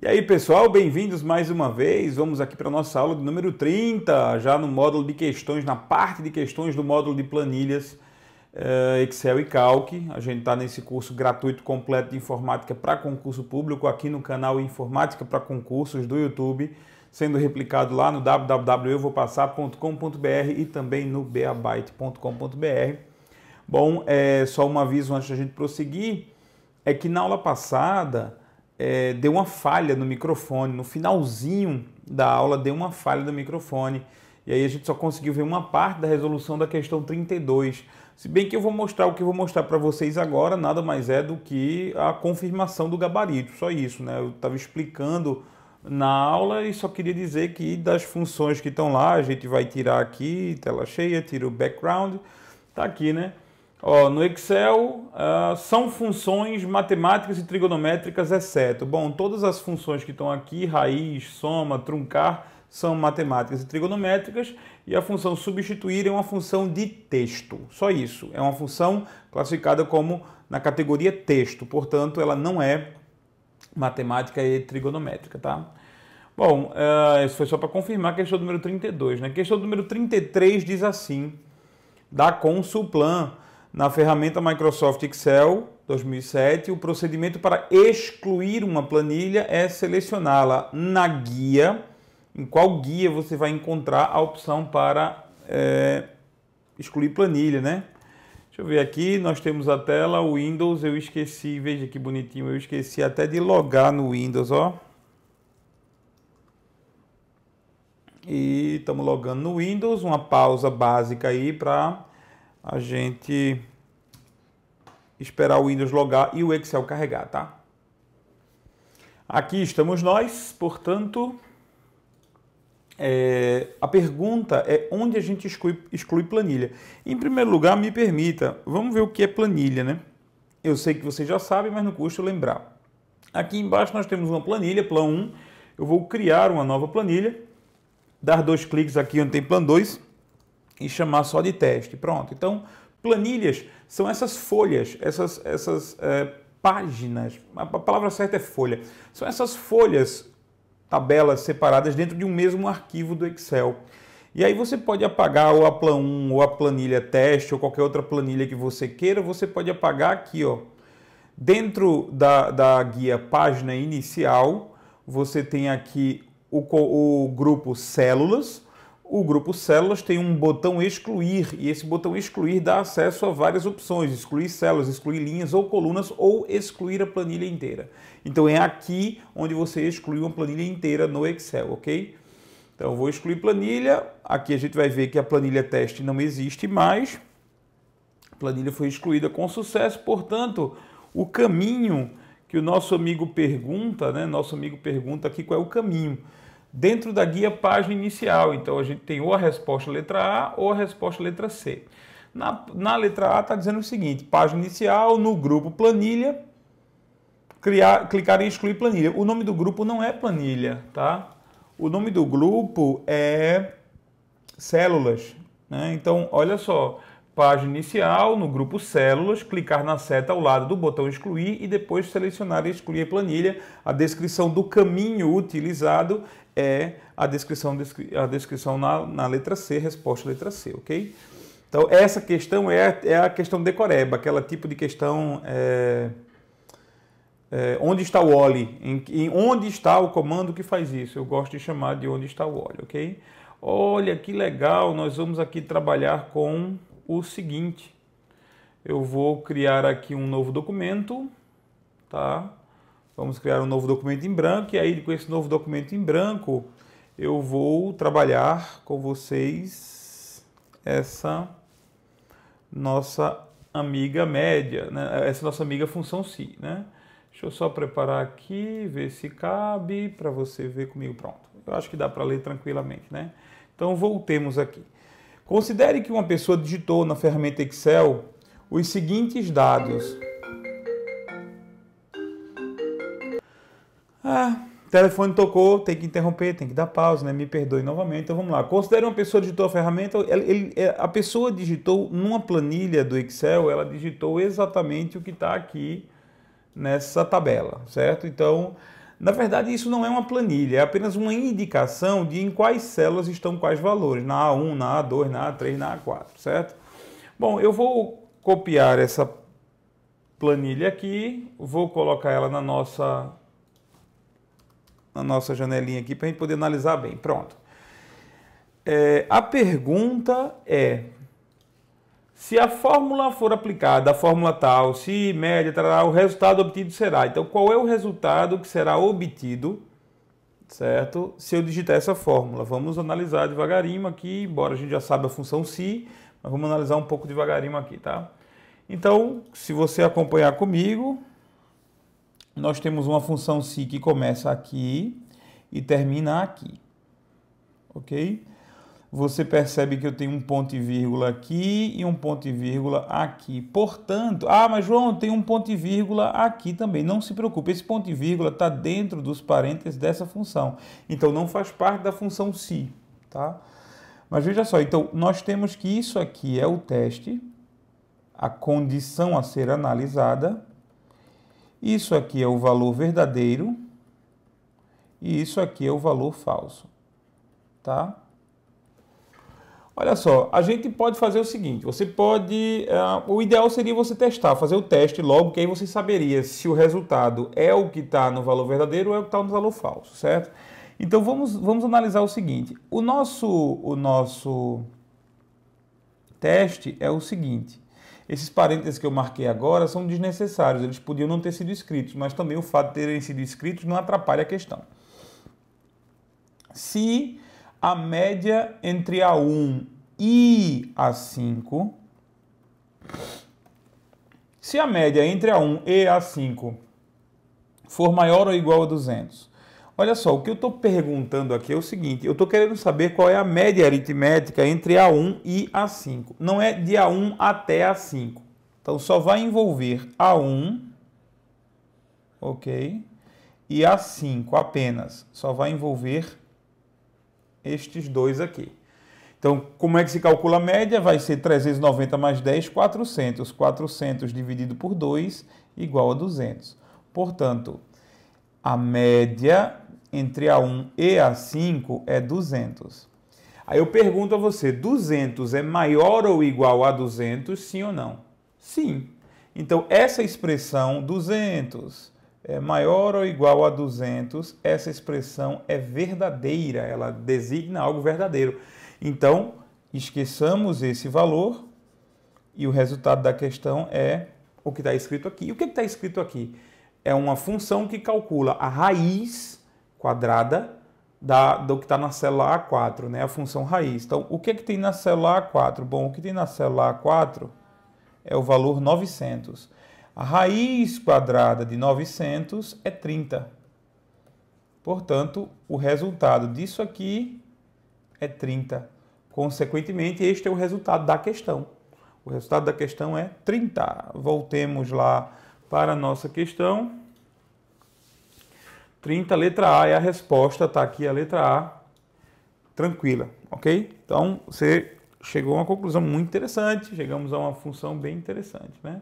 E aí, pessoal, bem-vindos mais uma vez. Vamos aqui para a nossa aula de número 30, já no módulo de questões, na parte de questões do módulo de planilhas Excel e Calc. A gente está nesse curso gratuito completo de informática para concurso público aqui no canal Informática para Concursos do YouTube, sendo replicado lá no www.euvopassar.com.br e também no beabyte.com.br. Bom, só um aviso antes da gente prosseguir, é que na aula passada deu uma falha no microfone, no finalzinho da aula deu uma falha no microfone, e aí a gente só conseguiu ver uma parte da resolução da questão 32. Se bem que eu vou mostrar o que eu vou mostrar para vocês agora, nada mais é do que a confirmação do gabarito, só isso, né? Eu estava explicando na aula e só queria dizer que das funções que estão lá, a gente vai tirar aqui, tela cheia, tira o background, tá aqui, né? Ó, no Excel, são funções matemáticas e trigonométricas, exceto. Bom, todas as funções que estão aqui, raiz, soma, truncar, são matemáticas e trigonométricas, e a função substituir é uma função de texto. Só isso. É uma função classificada como na categoria texto, portanto, ela não é matemática e trigonométrica, tá? Bom, isso foi só para confirmar a questão número 32, né? A questão número 33 diz assim: da Consulplan, na ferramenta Microsoft Excel 2007, o procedimento para excluir uma planilha é selecioná-la na guia. Em qual guia você vai encontrar a opção para excluir planilha, né? Deixa eu ver aqui, nós temos a tela, o Windows, eu esqueci, veja que bonitinho, eu esqueci até de logar no Windows, ó. E estamos logando no Windows, uma pausa básica aí para a gente esperar o Windows logar e o Excel carregar, tá? Aqui estamos nós, portanto, a pergunta é onde a gente exclui planilha. Em primeiro lugar, me permita, vamos ver o que é planilha, né? Eu sei que vocês já sabem, mas não custa lembrar. Aqui embaixo nós temos uma planilha, plan 1, eu vou criar uma nova planilha, dar 2 cliques aqui onde tem plan 2 e chamar só de teste. Pronto. Então, planilhas são essas folhas, essas páginas, a palavra certa é folha, são essas folhas, tabelas separadas dentro de um mesmo arquivo do Excel. E aí você pode apagar ou a plan 1 ou a planilha teste ou qualquer outra planilha que você queira, você pode apagar aqui, ó. Dentro da guia página inicial, você tem aqui o grupo células. O grupo células tem um botão excluir, e esse botão excluir dá acesso a várias opções: excluir células, excluir linhas ou colunas, ou excluir a planilha inteira. Então é aqui onde você exclui uma planilha inteira no Excel, ok? Então eu vou excluir planilha, aqui a gente vai ver que a planilha teste não existe mais, a planilha foi excluída com sucesso, portanto, o caminho que o nosso amigo pergunta, né? Nosso amigo pergunta aqui qual é o caminho. Dentro da guia página inicial, então a gente tem ou a resposta letra A ou a resposta letra C. Na letra A está dizendo o seguinte: página inicial, no grupo planilha, clicar em excluir planilha. O nome do grupo não é planilha, tá? O nome do grupo é células, né? Então, olha só, página inicial, no grupo células, clicar na seta ao lado do botão excluir e depois selecionar e excluir a planilha. A descrição do caminho utilizado é a descrição na letra C, resposta letra C, ok? Então, essa questão é a questão decoreba, aquela tipo de questão, onde está o OLI, onde está o comando que faz isso. Eu gosto de chamar de onde está o OLI, ok? Olha que legal, nós vamos aqui trabalhar com o seguinte: eu vou criar aqui um novo documento, tá? Vamos criar um novo documento em branco, e aí com esse novo documento em branco eu vou trabalhar com vocês essa nossa amiga média, né? Essa nossa amiga função si, né? Deixa eu só preparar aqui, ver se cabe, para você ver comigo. Pronto, eu acho que dá para ler tranquilamente, né? Então voltemos aqui. Considere que uma pessoa digitou na ferramenta Excel os seguintes dados. Telefone tocou, tem que interromper, tem que dar pausa, né? Me perdoe novamente. Então vamos lá. Considere uma pessoa digitou a ferramenta. A pessoa digitou numa planilha do Excel, ela digitou exatamente o que está aqui nessa tabela, certo? Então, Na verdade, isso não é uma planilha, é apenas uma indicação de em quais células estão quais valores, na A1, na A2, na A3, na A4, certo? Bom, eu vou copiar essa planilha aqui, vou colocar ela na nossa janelinha aqui para a gente poder analisar bem. Pronto. A pergunta é: se a fórmula for aplicada, a fórmula tal, se média, o resultado obtido será. Então, qual é o resultado que será obtido, certo? Se eu digitar essa fórmula. Vamos analisar devagarinho aqui, embora a gente já saiba a função si, mas vamos analisar um pouco devagarinho aqui, tá? Então, se você acompanhar comigo, nós temos uma função si que começa aqui e termina aqui, ok? Você percebe que eu tenho um ponto e vírgula aqui e um ponto e vírgula aqui. Portanto, mas João, tem um ponto e vírgula aqui também. Não se preocupe, esse ponto e vírgula está dentro dos parênteses dessa função. Então, não faz parte da função si, tá? Mas veja só, então, nós temos que isso aqui é o teste, a condição a ser analisada. Isso aqui é o valor verdadeiro e isso aqui é o valor falso, tá? Olha só, a gente pode fazer o seguinte, você pode, o ideal seria você testar, fazer o teste logo, que aí você saberia se o resultado é o que está no valor verdadeiro ou é o que está no valor falso, certo? Então vamos analisar o seguinte, o nosso teste é o seguinte, esses parênteses que eu marquei agora são desnecessários, eles podiam não ter sido escritos, mas também o fato de terem sido escritos não atrapalha a questão. Se a média entre A1 e A5, se a média entre A1 e A5 for maior ou igual a 200, olha só, o que eu estou perguntando aqui é o seguinte, eu estou querendo saber qual é a média aritmética entre A1 e A5. Não é de A1 até A5. Então, só vai envolver A1, ok? E A5 apenas. Só vai envolver estes dois aqui. Então, como é que se calcula a média? Vai ser 390 mais 10, 400. 400 dividido por 2 igual a 200. Portanto, a média entre A1 e A5 é 200. Aí eu pergunto a você, 200 é maior ou igual a 200, sim ou não? Sim. Então, essa expressão 200 é maior ou igual a 200, essa expressão é verdadeira, ela designa algo verdadeiro. Então, esqueçamos esse valor e o resultado da questão é o que está escrito aqui. E o que está escrito aqui? É uma função que calcula a raiz quadrada do que está na célula A4, né? A função raiz. Então, o que tem na célula A4? Bom, o que tem na célula A4 é o valor 900. A raiz quadrada de 900 é 30. Portanto, o resultado disso aqui é 30. Consequentemente, este é o resultado da questão. O resultado da questão é 30. Voltemos lá para a nossa questão. 30, letra A é a resposta, está aqui a letra A. Tranquila, ok? Então, você chegou a uma conclusão muito interessante, chegamos a uma função bem interessante, né?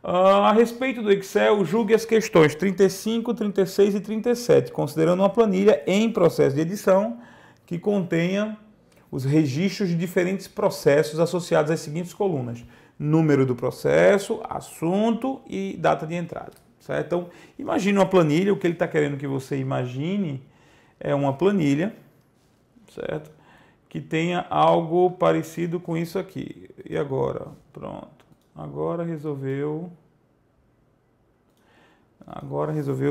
A respeito do Excel, julgue as questões 35, 36 e 37, considerando uma planilha em processo de edição que contenha os registros de diferentes processos associados às seguintes colunas: número do processo, assunto e data de entrada. Certo? Então, imagine uma planilha, o que ele está querendo que você imagine é uma planilha, certo? Que tenha algo parecido com isso aqui. E agora? Pronto. Agora resolveu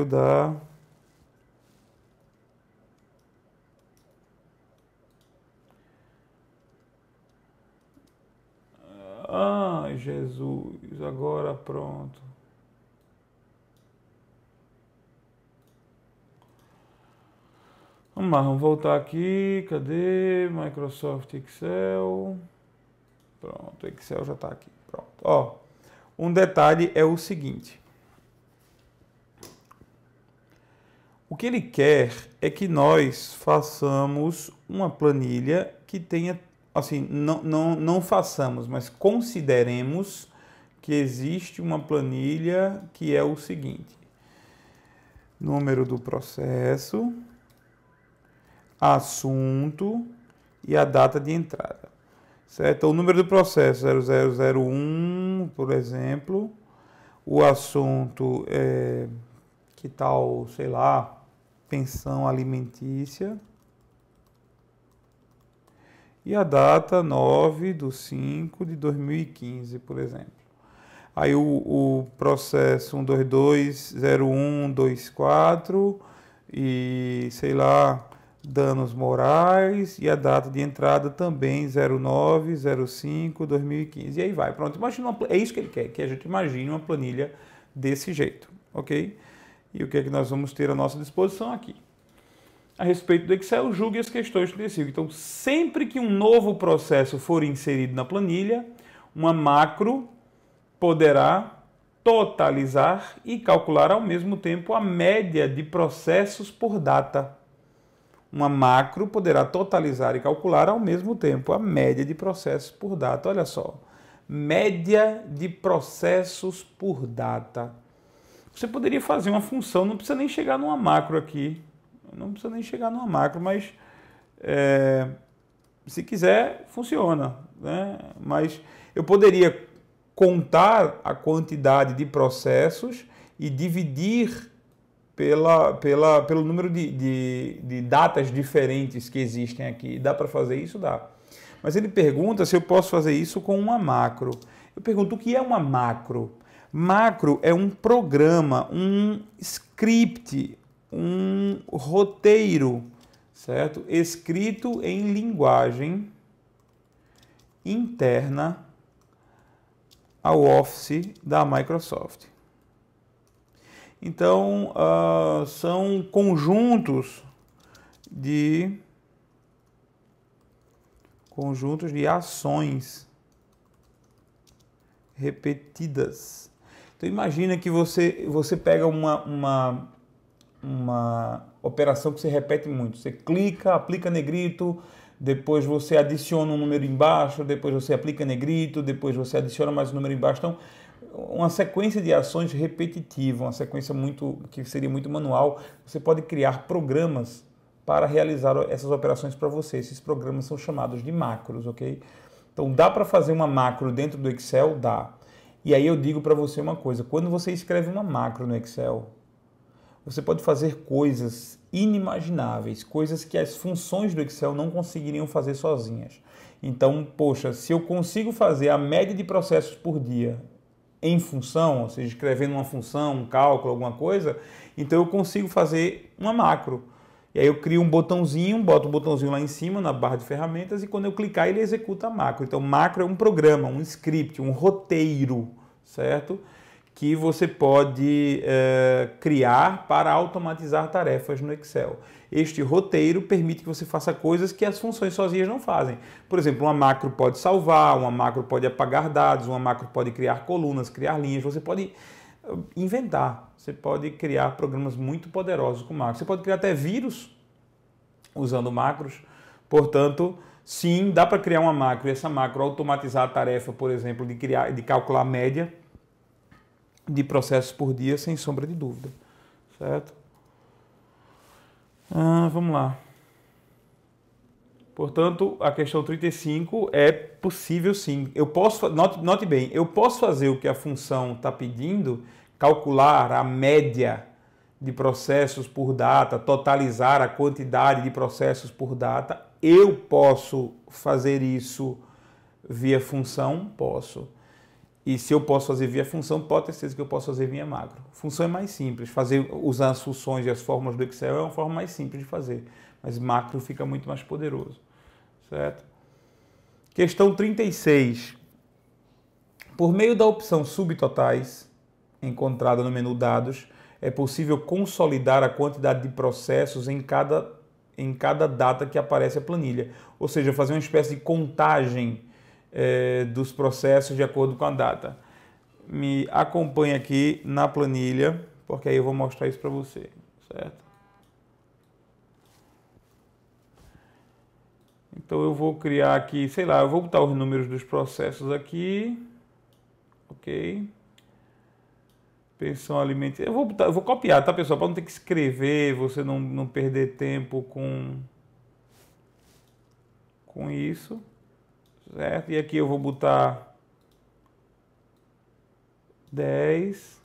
dar... Ai, Jesus, agora pronto. Vamos lá, vamos voltar aqui. Cadê? Microsoft Excel. Pronto, o Excel já está aqui. Pronto. Ó, um detalhe é o seguinte. O que ele quer é que nós façamos uma planilha que tenha, assim, não façamos, mas consideremos que existe uma planilha que é o seguinte. número do processo, assunto e a data de entrada. Certo? Então, o número do processo 0001, por exemplo, o assunto é, que tal, sei lá, pensão alimentícia, e a data 9/5/2015, por exemplo. Aí o processo 1220124 e, sei lá, danos morais, e a data de entrada também 09/05/2015. E aí vai, pronto. Imagina é isso que ele quer, que a gente imagine uma planilha desse jeito, ok? E o que é que nós vamos ter à nossa disposição aqui? A respeito do Excel, julgue as questões que decido. Então, sempre que um novo processo for inserido na planilha, uma macro poderá totalizar e calcular ao mesmo tempo a média de processos por data. Uma macro poderá totalizar e calcular ao mesmo tempo a média de processos por data. Olha só, média de processos por data. Você poderia fazer uma função, não precisa nem chegar numa macro aqui, mas se quiser, funciona, né? Mas eu poderia contar a quantidade de processos e dividir pelo número de datas diferentes que existem aqui. Dá para fazer isso? Dá. Mas ele pergunta se eu posso fazer isso com uma macro. Eu pergunto, o que é uma macro? Macro é um programa, um script, um roteiro, certo? Escrito em linguagem interna ao Office da Microsoft. Então, são conjuntos de ações repetidas. Então, imagina que você pega uma operação que você repete muito. Você clica, aplica negrito, depois você adiciona um número embaixo, depois você aplica negrito, depois você adiciona mais um número embaixo. Então, uma sequência de ações repetitiva, uma sequência que seria muito manual. Você pode criar programas para realizar essas operações para você. Esses programas são chamados de macros, ok? Então, dá para fazer uma macro dentro do Excel? Dá. E aí eu digo para você uma coisa, quando você escreve uma macro no Excel, você pode fazer coisas inimagináveis, coisas que as funções do Excel não conseguiriam fazer sozinhas. Então, poxa, se eu consigo fazer a média de processos por dia em função, ou seja, escrevendo uma função, um cálculo, alguma coisa, então eu consigo fazer uma macro. E aí eu crio um botãozinho, boto o botãozinho lá em cima na barra de ferramentas e quando eu clicar ele executa a macro. Então macro é um programa, um script, um roteiro, certo? Que você pode criar para automatizar tarefas no Excel. Este roteiro permite que você faça coisas que as funções sozinhas não fazem. Por exemplo, uma macro pode salvar, uma macro pode apagar dados, uma macro pode criar colunas, criar linhas, você pode inventar, você pode criar programas muito poderosos com macros. Você pode criar até vírus usando macros, portanto, sim, dá para criar uma macro e essa macro automatizar a tarefa, por exemplo, de calcular a média de processos por dia, sem sombra de dúvida, certo? Vamos lá. Portanto, a questão 35 é possível sim. Eu posso, note bem, eu posso fazer o que a função está pedindo, calcular a média de processos por data, totalizar a quantidade de processos por data. Eu posso fazer isso via função? Posso. E se eu posso fazer via função, pode ter certeza que eu posso fazer via macro. Função é mais simples. Usar as funções e as fórmulas do Excel é uma forma mais simples de fazer. Mas macro fica muito mais poderoso. Certo? Questão 36. Por meio da opção subtotais, encontrada no menu Dados, é possível consolidar a quantidade de processos em cada data que aparece a planilha. Ou seja, fazer uma espécie de contagem dos processos de acordo com a data. Me acompanhe aqui na planilha, porque aí eu vou mostrar isso para você, certo? Então eu vou criar aqui, sei lá, eu vou botar os números dos processos aqui, ok? Pensão alimentícia. Eu vou copiar, tá, pessoal? Para não ter que escrever, você não perder tempo com isso. Certo? E aqui eu vou botar 10.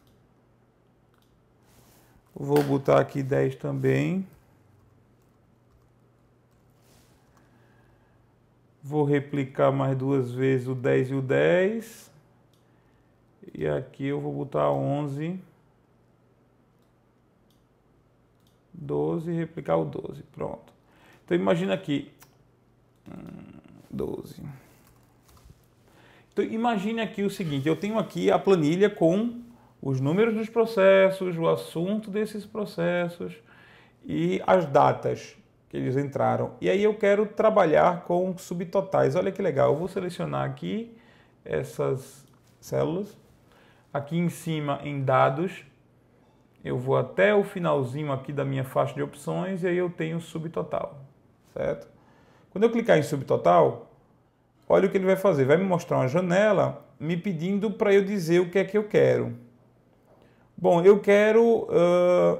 Vou botar aqui 10 também. Vou replicar mais 2 vezes o 10 e o 10. E aqui eu vou botar 11, 12 e replicar o 12. Pronto. Então imagina aqui. 12. Então imagine aqui o seguinte. Eu tenho aqui a planilha com os números dos processos, o assunto desses processos e as datas que eles entraram. E aí eu quero trabalhar com subtotais. Olha que legal. Eu vou selecionar aqui essas células. Aqui em cima, em dados, eu vou até o finalzinho aqui da minha faixa de opções e aí eu tenho subtotal, certo? Quando eu clicar em subtotal, olha o que ele vai fazer. Vai me mostrar uma janela me pedindo para eu dizer o que é que eu quero. Bom, eu quero...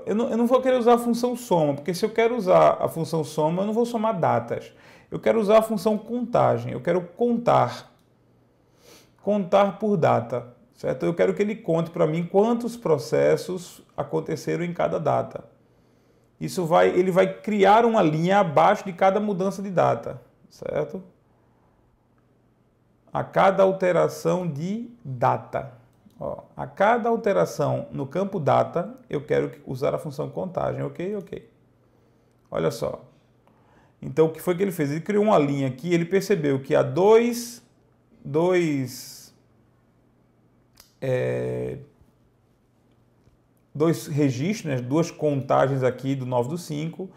eu não vou querer usar a função soma, porque se eu quero usar a função soma, eu não vou somar datas. Eu quero usar a função contagem. Eu quero contar por data. Certo? Eu quero que ele conte para mim quantos processos aconteceram em cada data. Ele vai criar uma linha abaixo de cada mudança de data, certo? A cada alteração de data. Ó, a cada alteração no campo data, eu quero usar a função contagem, ok? Ok. Olha só. Então, o que foi que ele fez? Ele criou uma linha aqui, ele percebeu que há dois registros, né? 2 contagens aqui do 9 do 5,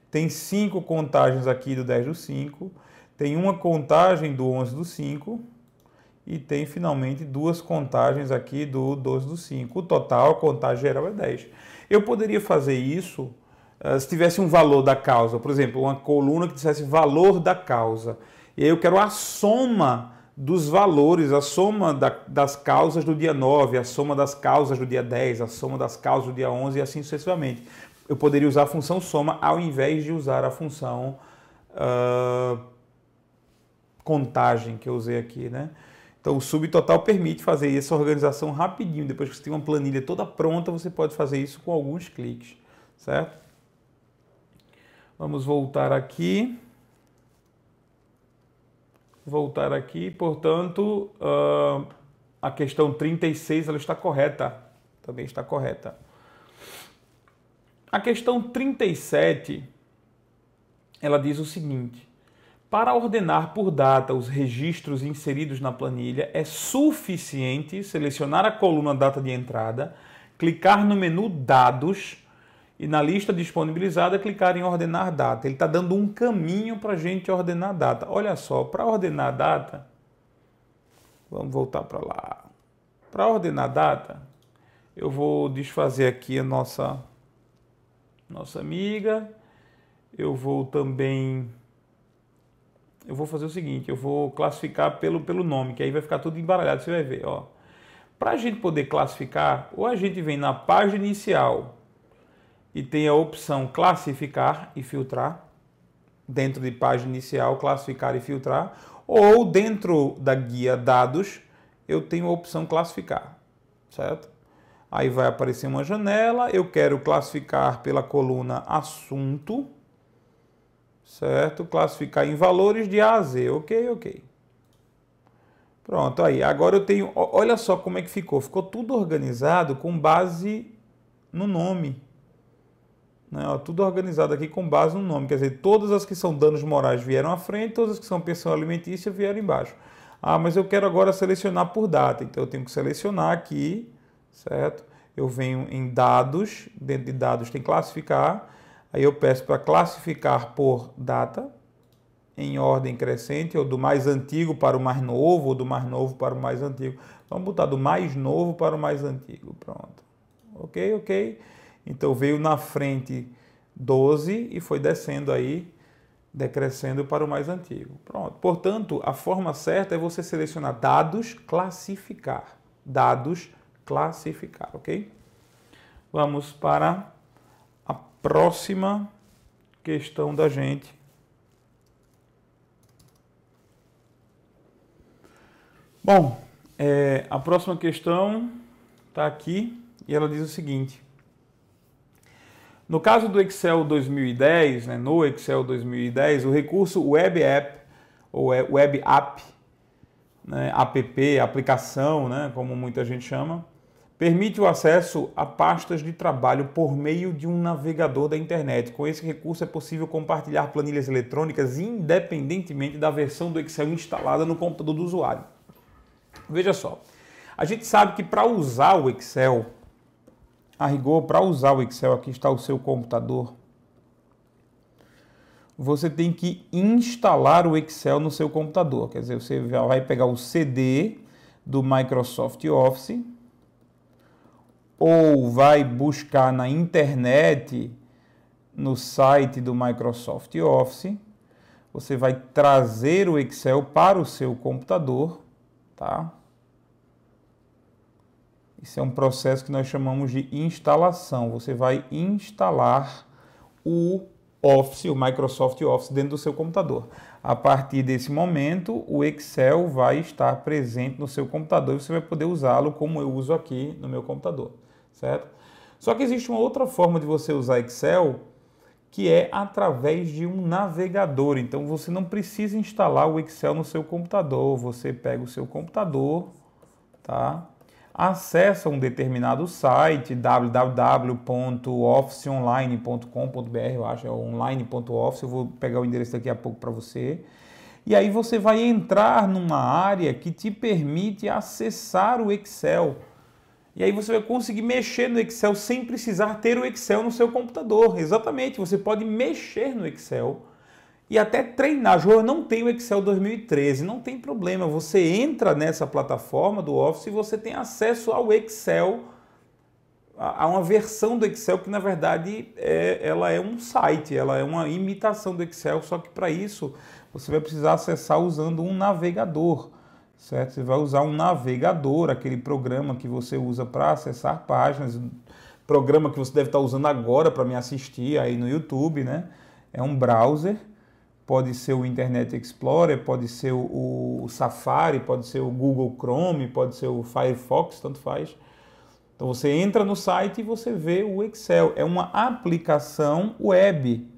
tem 5 contagens aqui do 10 do 5, tem uma contagem do 11 do 5 e tem finalmente 2 contagens aqui do 12 do 5. O total, a contagem geral é 10. Eu poderia fazer isso se tivesse um valor da causa, por exemplo, uma coluna que dissesse valor da causa. E aí eu quero a soma dos valores, a soma das causas do dia 9, a soma das causas do dia 10, a soma das causas do dia 11 e assim sucessivamente. Eu poderia usar a função soma ao invés de usar a função contagem que eu usei aqui, né? Então o subtotal permite fazer essa organização rapidinho. Depois que você tem uma planilha toda pronta, você pode fazer isso com alguns cliques, certo? Vamos voltar aqui. Portanto, a questão 36 ela está correta, também está correta. A questão 37, ela diz o seguinte: para ordenar por data os registros inseridos na planilha, é suficiente selecionar a coluna data de entrada, clicar no menu dados e na lista disponibilizada clicar em ordenar data. Ele está dando um caminho para a gente ordenar data. Olha só, para ordenar data, vamos voltar para lá. Para ordenar data, eu vou desfazer aqui a nossa amiga. Eu vou fazer o seguinte, eu vou classificar pelo nome, que aí vai ficar tudo embaralhado, você vai ver. Para a gente poder classificar, ou a gente vem na página inicial e tem a opção classificar e filtrar, dentro de página inicial, classificar e filtrar, ou dentro da guia dados, eu tenho a opção classificar, certo? Aí vai aparecer uma janela, eu quero classificar pela coluna assunto, certo? Classificar em valores de A a Z, ok. Pronto, aí, agora eu tenho, olha só como é que ficou tudo organizado com base no nome. Tudo organizado aqui com base no nome, quer dizer, todas as que são danos morais vieram à frente, todas as que são pensão alimentícia vieram embaixo. Mas eu quero agora selecionar por data, então eu tenho que selecionar aqui, certo? Eu venho em dados, dentro de dados tem classificar, aí eu peço para classificar por data, em ordem crescente, ou do mais antigo para o mais novo, ou do mais novo para o mais antigo. Vamos botar do mais novo para o mais antigo, pronto. Ok. Então veio na frente 12 e foi descendo aí, decrescendo para o mais antigo. Pronto. Portanto, a forma certa é você selecionar dados, classificar. Dados, classificar, ok? Vamos para a próxima questão da gente. Bom, a próxima questão está aqui e ela diz o seguinte. No caso do Excel 2010, né, no Excel 2010, o recurso Web App, ou Web App, né, app, aplicação, né, como muita gente chama, permite o acesso a pastas de trabalho por meio de um navegador da internet. Com esse recurso é possível compartilhar planilhas eletrônicas independentemente da versão do Excel instalada no computador do usuário. Veja só, a gente sabe que para usar o Excel, a rigor, para usar o Excel, aqui está o seu computador, você tem que instalar o Excel no seu computador. Quer dizer, você vai pegar o CD do Microsoft Office ou vai buscar na internet, no site do Microsoft Office, você vai trazer o Excel para o seu computador, tá? Isso é um processo que nós chamamos de instalação. Você vai instalar o Office, o Microsoft Office, dentro do seu computador. A partir desse momento, o Excel vai estar presente no seu computador e você vai poder usá-lo como eu uso aqui no meu computador, certo? Só que existe uma outra forma de você usar Excel, que é através de um navegador. Então, você não precisa instalar o Excel no seu computador. Você pega o seu computador, tá? Acessa um determinado site, www.officeonline.com.br, eu acho, é online.office, eu vou pegar o endereço daqui a pouco para você. E aí você vai entrar numa área que te permite acessar o Excel. E aí você vai conseguir mexer no Excel sem precisar ter o Excel no seu computador. Exatamente, você pode mexer no Excel e até treinar. João, eu não tenho Excel 2013, não tem problema. Você entra nessa plataforma do Office e você tem acesso ao Excel, a uma versão do Excel que, na verdade, ela é um site, ela é uma imitação do Excel, só que para isso você vai precisar acessar usando um navegador, certo? Você vai usar um navegador, aquele programa que você usa para acessar páginas, programa que você deve estar usando agora para me assistir aí no YouTube, né? É um browser. Pode ser o Internet Explorer, pode ser o Safari, pode ser o Google Chrome, pode ser o Firefox, tanto faz. Então você entra no site e você vê o Excel. É uma aplicação web.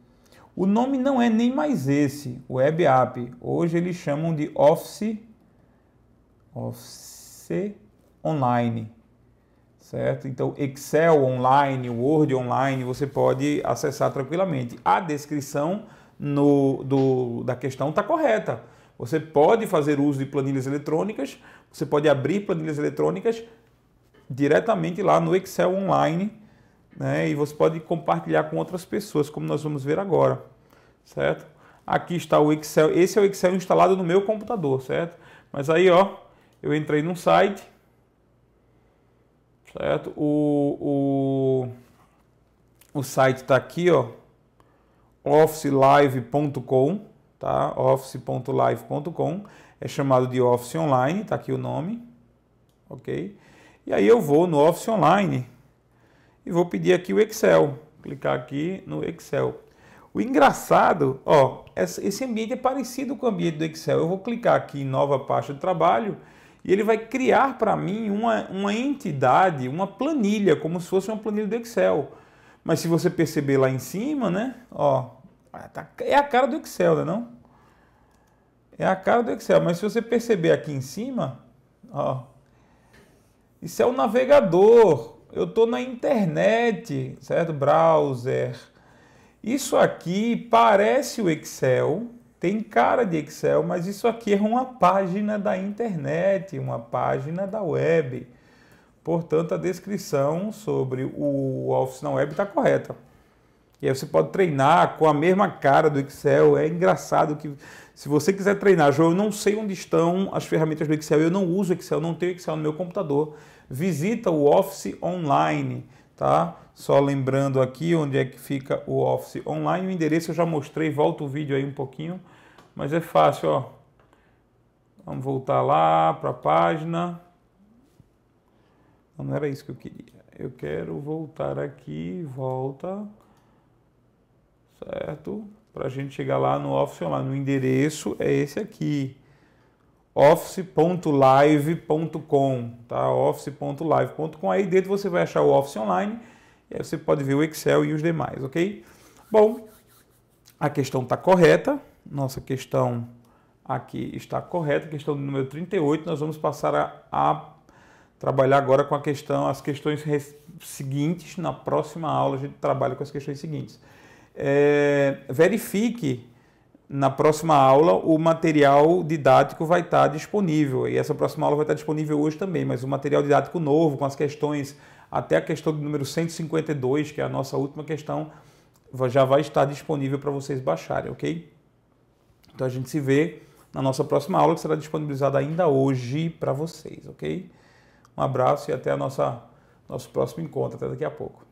O nome não é nem mais esse, Web App. Hoje eles chamam de Office Online, certo? Então Excel Online, Word Online, você pode acessar tranquilamente. A descrição da questão está correta. Você pode fazer uso de planilhas eletrônicas, você pode abrir planilhas eletrônicas diretamente lá no Excel Online, né? E você pode compartilhar com outras pessoas, como nós vamos ver agora, certo? Aqui está o Excel, esse é o Excel instalado no meu computador, certo? Mas aí, ó, eu entrei num site, certo? O site está aqui, ó, officelive.com, tá? office.live.com, é chamado de Office Online, tá aqui o nome, ok? E aí eu vou no Office Online e vou pedir aqui o Excel, clicar aqui no Excel. O engraçado, ó, esse ambiente é parecido com o ambiente do Excel. Eu vou clicar aqui em nova pasta de trabalho e ele vai criar para mim uma entidade, uma planilha, como se fosse uma planilha do Excel. Mas se você perceber lá em cima, né? Ó, é a cara do Excel, né, não? É a cara do Excel. Mas se você perceber aqui em cima, ó, isso é o navegador. Eu estou na internet, certo? Browser. Isso aqui parece o Excel, tem cara de Excel, mas isso aqui é uma página da internet, uma página da web. Portanto, a descrição sobre o Office na web está correta. E aí você pode treinar com a mesma cara do Excel. É engraçado que, se você quiser treinar, João, eu não sei onde estão as ferramentas do Excel, eu não uso Excel, não tenho Excel no meu computador. Visita o Office Online, tá? Só lembrando aqui onde é que fica o Office Online. O endereço eu já mostrei, volta o vídeo aí um pouquinho, mas é fácil, ó. Vamos voltar lá para a página. Não era isso que eu queria. Eu quero voltar aqui, volta, certo? Para a gente chegar lá no Office Online. O endereço é esse aqui, office.live.com, tá? office.live.com. Aí dentro você vai achar o Office Online e aí você pode ver o Excel e os demais, ok? Bom, a questão está correta, nossa questão aqui está correta, questão número 38. Nós vamos passar a trabalhar agora com as questões seguintes. Na próxima aula a gente trabalha com as questões seguintes. Verifique na próxima aula o material didático vai estar disponível, e essa próxima aula vai estar disponível hoje também, mas o material didático novo, com as questões, até a questão do número 152, que é a nossa última questão, já vai estar disponível para vocês baixarem, ok? Então a gente se vê na nossa próxima aula, que será disponibilizada ainda hoje para vocês, ok? Um abraço e até nosso próximo encontro, até daqui a pouco.